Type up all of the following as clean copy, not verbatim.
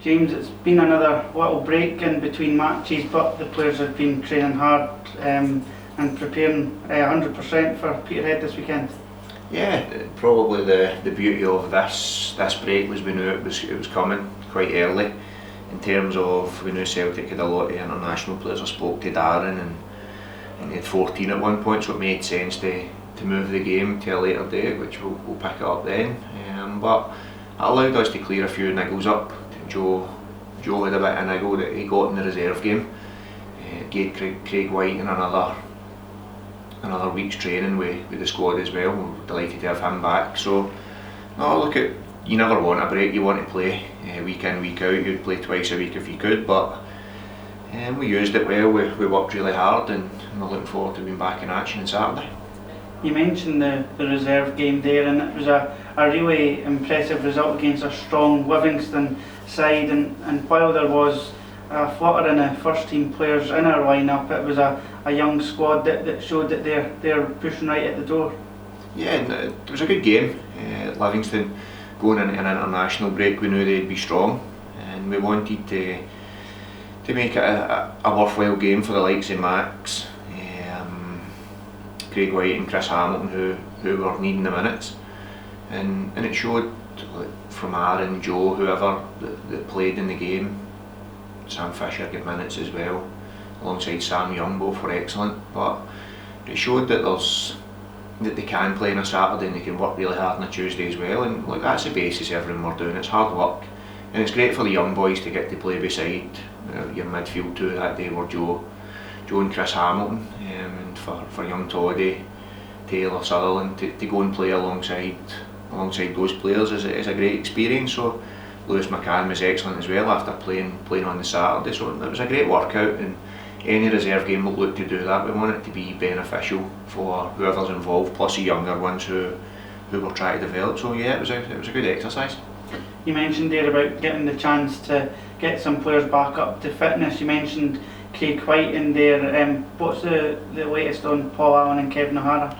James, it's been another little break in between matches, but the players have been training hard and preparing 100% for Peterhead this weekend. Yeah, probably the beauty of this break was we knew it was coming quite early. In terms of, we knew Celtic had a lot of international players. I spoke to Darren and they had 14 at one point, so it made sense to move the game to a later date, which we'll pick it up then. But it allowed us to clear a few niggles up. Joe had a bit of a niggle that he got in the reserve game. Gave Craig White in another week's training with the squad as well. We're delighted to have him back. So, no, look, you never want a break, you want to play week in, week out. You'd play twice a week if you could, but we used it well. We worked really hard, and we're looking forward to being back in action on Saturday. You mentioned the reserve game there, and it was a really impressive result against a strong Livingston side, and while there was a flutter in the first team players in our lineup, it was a young squad that showed that they're pushing right at the door. Yeah, and it was a good game. Livingston, going into an international break, we knew they'd be strong, and we wanted to make it a worthwhile game for the likes of Max, Craig White and Chris Hamilton, who were needing the minutes, and it showed from Aaron, Joe, whoever that played in the game. Sam Fisher got minutes as well, alongside Sam Young. Both were excellent, but it showed that they can play on a Saturday and they can work really hard on a Tuesday as well. And look, that's the basis of everything we're doing. It's hard work, and it's great for the young boys to get to play beside your midfield two that day were Joe and Chris Hamilton, and for young Toddy, Taylor, Sutherland to go and play alongside those players is a great experience. So Lewis McCann was excellent as well after playing on the Saturday. So it was a great workout, and any reserve game will look to do that. We want it to be beneficial for whoever's involved, plus the younger ones who we're trying to develop. So yeah, it was a good exercise. You mentioned there about getting the chance to get some players back up to fitness. You mentioned Craig White in there. What's the latest on Paul Allen and Kevin O'Hara?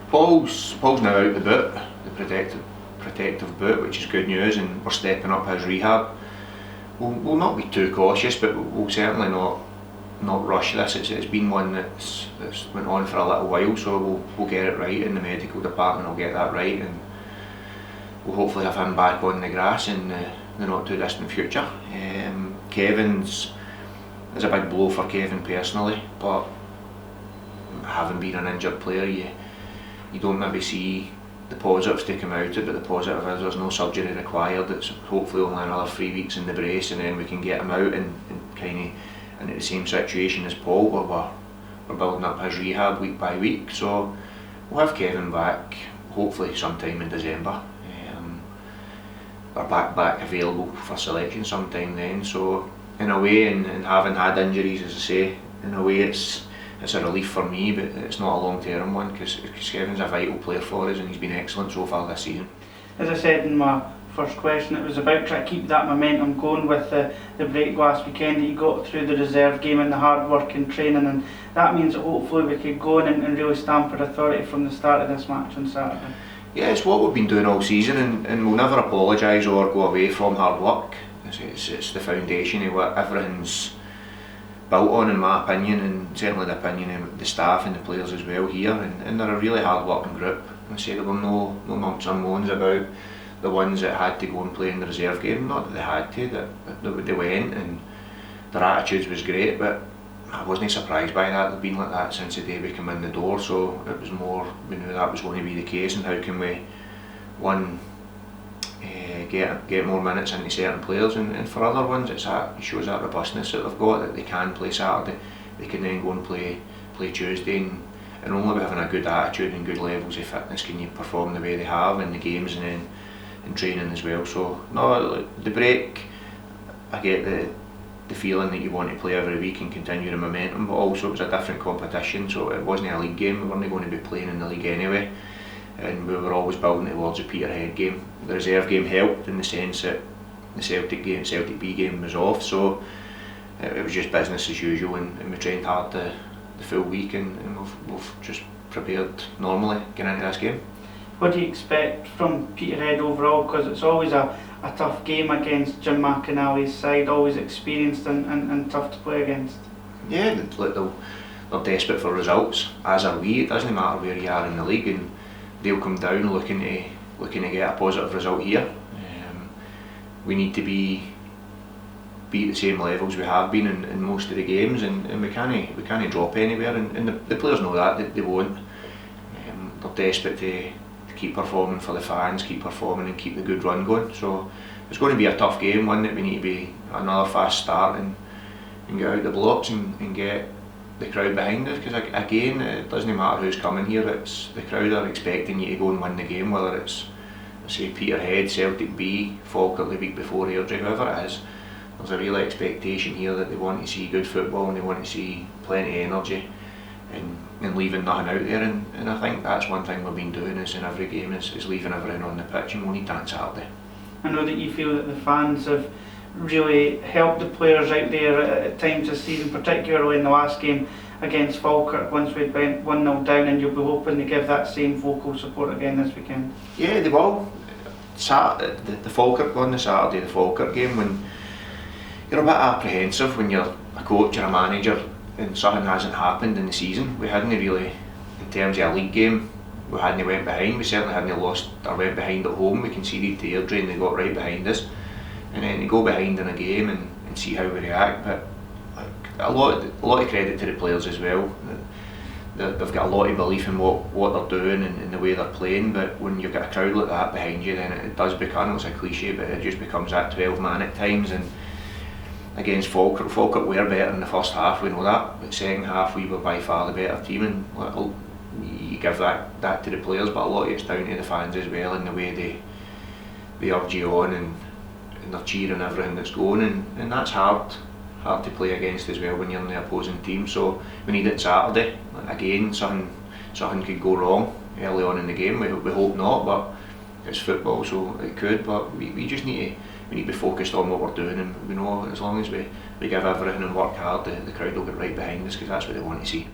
Paul's now out the boot, the protective boot, which is good news, and we're stepping up his rehab. We'll not be too cautious, but we'll certainly not rush this. It's been one that's went on for a little while, so we'll get it right, and the medical department will get that right, and we'll hopefully have him back on the grass in the not too distant future. Kevin's is a big blow for Kevin personally, but having been an injured player, you don't maybe see the positives to come out of it, but the positive is there's no surgery required. It's hopefully only another 3 weeks in the brace, and then we can get him out and kind of into the same situation as Paul, where we're building up his rehab week by week. So we'll have Kevin back hopefully sometime in December. We're back available for selection sometime then. So in a way, and having had injuries, as I say, in a way it's a relief for me, but it's not a long-term one, because Kevin's a vital player for us and he's been excellent so far this season. As I said in my first question, it was about trying to keep that momentum going with the break last weekend, that you got through the reserve game and the hard work and training, and that means that hopefully we could go in and really stamp our authority from the start of this match on Saturday. Yeah, it's what we've been doing all season, and we'll never apologise or go away from hard work. It's the foundation of what everything's built on, in my opinion, and certainly the opinion of the staff and the players as well here, and they're a really hard working group. I say there were no mumps or moans about the ones that had to go and play in the reserve game. Not that they had to, that they went, and their attitudes was great, but I wasn't surprised by that. They've been like that since the day we came in the door, so it was more, we knew that was going to be the case, and how can we, one, get more minutes into certain players, and for other ones it shows that robustness that they've got, that they can play Saturday, they can then go and play Tuesday, and only by having a good attitude and good levels of fitness can you perform the way they have in the games and then in training as well. So no, the break, I get the feeling that you want to play every week and continue the momentum, but also it was a different competition, so it wasn't a league game. We weren't going to be playing in the league anyway, and we were always building towards a Peterhead game. The reserve game helped in the sense that the Celtic B game was off, so it was just business as usual, and we trained hard the full week, and we've just prepared normally going into this game. What do you expect from Peterhead overall? Because it's always a a tough game against Jim McInally's side, always experienced and tough to play against. Yeah, look, they're desperate for results, as are we. It doesn't matter where you are in the league, and they'll come down looking to get a positive result here. We need to be at the same levels we have been in most of the games, and we can't drop anywhere, and the players know that, they won't. They're desperate to keep performing for the fans, keep performing and keep the good run going. So it's going to be a tough game, one that we need to be another fast start and get out the blocks and get the crowd behind us, because again, it doesn't matter who's coming here, it's the crowd are expecting you to go and win the game, whether it's, say, Peterhead, Celtic B, Falkirk the week before, Airdrie, whoever it is. There's a real expectation here that they want to see good football and they want to see plenty of energy and leaving nothing out there, and I think that's one thing we've been doing is in every game is leaving everything on the pitch, and we'll need that on Saturday. I know that you feel that the fans have really helped the players out there at times this season, particularly in the last game against Falkirk once we went 1-0 down, and you'll be hoping to give that same vocal support again this weekend. Yeah, they will. The Falkirk on the Saturday, the Falkirk game, when you're a bit apprehensive when you're a coach or a manager and something hasn't happened in the season. We hadn't really, in terms of a league game, we hadn't went behind. We certainly hadn't lost or went behind at home. We conceded to Airdrie and they got right behind us. And then to go behind in a game and see how we react. But a lot of credit to the players as well. They've got a lot of belief in what they're doing and the way they're playing. But when you've got a crowd like that behind you, then it does become, it's a cliche, but it just becomes that 12 man at times. And against Falkirk were better in the first half, we know that, but second half we were by far the better team, and you give that to the players, but a lot of it's down to the fans as well, and the way they urge you on and they're cheering everything that's going, and that's hard to play against as well when you're in the opposing team. So we need it Saturday. Again, something could go wrong early on in the game, we hope not, but it's football, so it could, but we just need to be focused on what we're doing, and we know as long as we give everything and work hard, the crowd will get right behind us, because that's what they want to see.